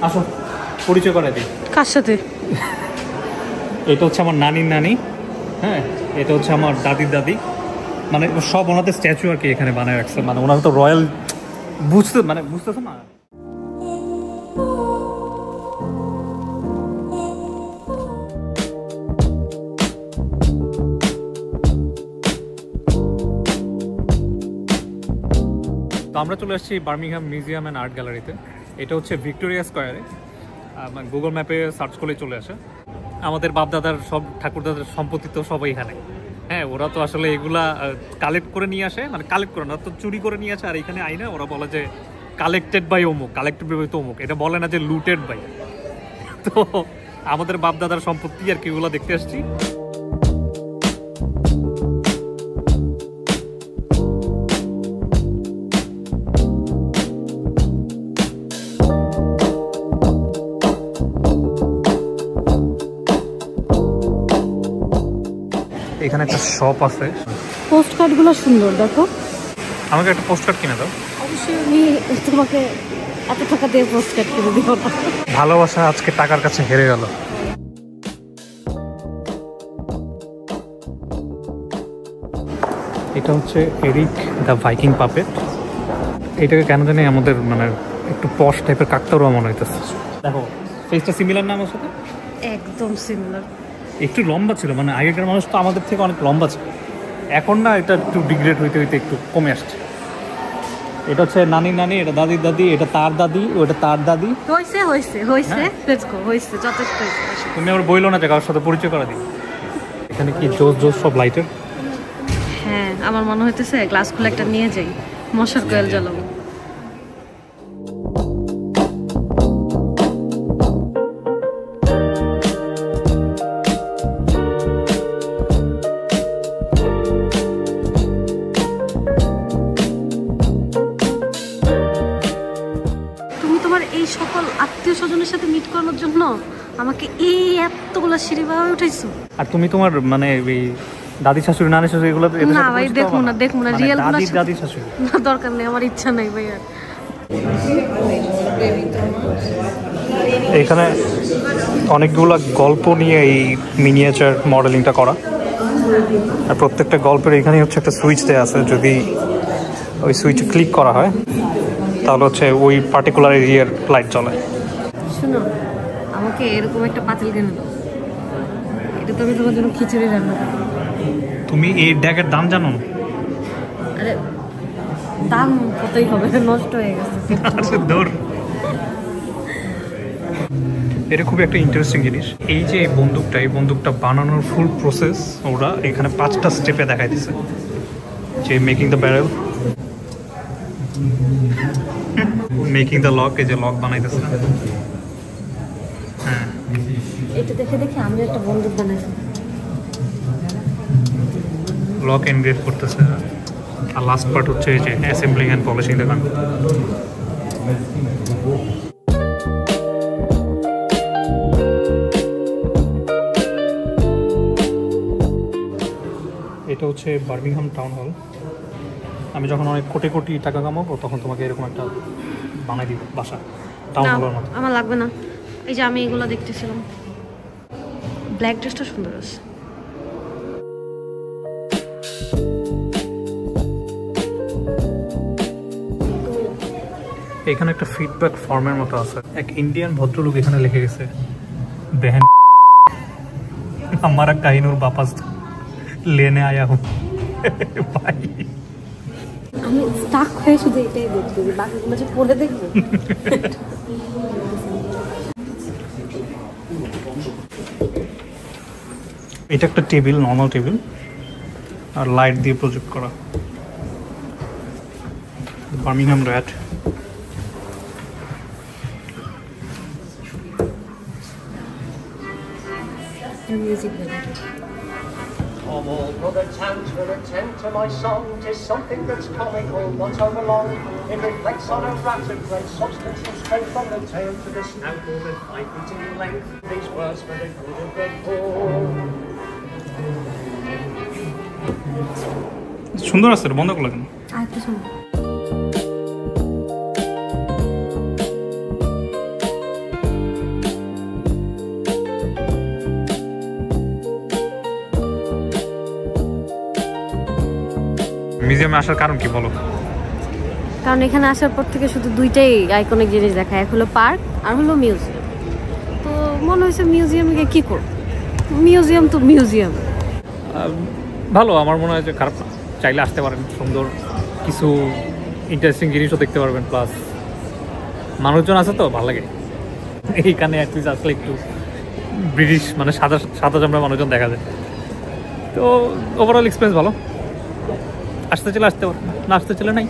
আসো পরিচয় করে দিই। কার সাথে? এটা হচ্ছে আমার নানির নানি, হ্যাঁ এটা হচ্ছে আমার দাদির দাদি, মানে সব ওনাদের স্ট্যাচু আর কি এখানে বানায় রাখছে, মানে ওনারা তো রয়্যাল বুঝতেছো না। তো আমরা চলে আসছি বার্মিংহাম মিউজিয়াম অ্যান্ড আর্ট গ্যালারিতে। এটা হচ্ছে ভিক্টোরিয়া স্কোয়ারে, গুগল ম্যাপে সার্চ করলে চলে আসে। আমাদের বাপদাদার সব ঠাকুরদাদার সম্পত্তি তো সবাই এখানে, হ্যাঁ ওরা তো আসলে এগুলা কালেক্ট করে নিয়ে আসে, মানে কালেক্ট করে না তো চুরি করে নিয়ে আসে, আর এখানে আইনা ওরা বলে যে কালেক্টেড বাই অমুক, কালেক্টেড বাই অমুক, এটা বলে না যে লুটেড বাই। তো আমাদের বাপদাদার সম্পত্তি আর কি এগুলো দেখতে আসছি। এখানে একটা শপ আছে, পোস্ট কার্ডগুলো সুন্দর, দেখো। আমাকে একটা পোস্ট কার্ড কিনে দাও। অবশ্যই আমি তোমাকে এত টাকা দিয়ে পোস্ট কার্ড কিনে দিব না। ভালোবাসা আজকে টাকার কাছে হেরে গেল। এটা হচ্ছে এরিক দ্য ভাইকিং পাপেট। এটাকে কেন জানি আমাদের মানে একটু পশ টাইপের কাকতারুয়া মনে হইতেছে। দেখো ফেসটা সিমিলার না আমার সাথে? একদম সিমিলার। একটু লম্বা ছিল, মানে আগেকার মানুষ তো আমাদের থেকে অনেক লম্বা ছিল, এখন না এটা একটু ডিগ্রেড হইতে হইতে একটু কমে আসছে। এটা হচ্ছে নানির নানি, এটা দাদির দাদি, এটা তার দাদি, ওটা তার দাদি। হইছে হইছে হইছে, লেটস গো, হইছে যথেষ্ট হইছে। তুমি আবার বইলো না যে কারোর সাথে পরিচয় করা দিই। এখানে কি জোস জোস সব লাইটের। হ্যাঁ আমার মনে হইতেছে গ্লাস খুলে একটা নিয়ে যাই, মশার কয়েল জ্বালাবো। এই সকল আত্মীয় স্বজনের সাথে মিট করানোর জন্য আমাকে এই এতগুলো সিঁড়ি ভাবে উঠাইছো। আর তুমি তোমার মানে এই দাদি শাশুড়ি নানি শাশুড়ি এগুলো না ভাই দেখো না রিয়েল গুলো। দাদি শাশুড়ি না দরকার নেই, আমার ইচ্ছা নাই ভাই। আর এখানে অনেকগুলো গল্প নিয়ে এই মিনিয়েচার মডেলিংটা করা, আর প্রত্যেকটা গল্পের এখানে হচ্ছে একটা সুইচ দেওয়া আছে, যদি ওই সুইচে ক্লিক করা হয় তাহলে হচ্ছে ওই পার্টিকুলার এরিয়ার লাইট জ্বলে। শোনো আমাকে এরকম একটা পাতিল কিনে দাও, এটা তো আমি তোমার জন্য খিচুড়ি রান্না করব। তুমি এই ড্যাগের দাম জানো? আরে দাম কতই হবে, নষ্ট হয়ে গেছে। এটা খুবই একটা ইন্টারেস্টিং জিনিস। এই যে এই বন্দুকটা বানানোর ফুল প্রসেস ওরা এখানে 5টা স্টেপে দেখাই দিছে, যে making the barrel, making the lock, এই যে লক বানাইতেছে। হ্যাঁ এটা দেখে দেখে আমি একটা বন্দুক বানাইছি। লক এনগ্রেভ করতেছে, আর লাস্ট পার্ট হচ্ছে এই যে assembling and polishing the gun. এটা হচ্ছে বার্মিংহাম টাউন হল। আমি যখন অনেক কোটি কোটি টাকা কামাবো তখন তোমাকে এরকম একটা বানাই দিব বাসা, টাউন হলের মতো। আমার লাগবে না, এই যে আমি এগুলো দেখতেছিলাম, ব্ল্যাক ড্রেসটা সুন্দর আছে। এখানে একটা ফিডব্যাক ফর্মের মতো আছে, এক ইন্ডিয়ান ভদ্রলোক এখানে লিখে গেছে, বেহেন हमारा काहिनूर वापस लेने आया हूँ। ভাই আমি স্টাক হয়ে শুধু এটাই দেখছি, বাকিগুলো যে পড়ে দেখবো। এটা একটা টেবিল, নর্মাল টেবিল, আর লাইট দিয়ে প্রজেক্ট করা। Birmingham rat. Music Of all brother chants will attend to my song. 'Tis something that's comical, not overlong. It reflects on a ratted great substance and strength from the tail to the snout, more than 5 feet in length. These words for the good of the poor. সুন্দর আছে, বন্ধ করলে কেন? আরেকটা শুনো। মিউজিয়ামে আসার কারণ কি বলো? কারণ এখানে আসার পর থেকে শুধু দুইটাই আইকনিক জিনিস দেখা, এক হলো পার্ক আর হলো মিউজিয়াম। তো মনে হয়েছে মিউজিয়ামে গিয়ে কী করব, মিউজিয়াম তো মিউজিয়াম। ভালো, আমার মনে হয় যে খারাপ না, চাইলে আসতে পারেন। সুন্দর কিছু ইন্টারেস্টিং জিনিসও দেখতে পারবেন, প্লাস মানুষজন আছে তো ভালো লাগে এইখানে। অ্যাটলিস্ট আসলে একটু ব্রিটিশ মানে সাদা সাদা চামড়া মানুষজন দেখা যায়। তো ওভারঅল এক্সপিরিয়েন্স ভালো, আসতে চলে আসতে পারেন, না আসতে চলে নাই।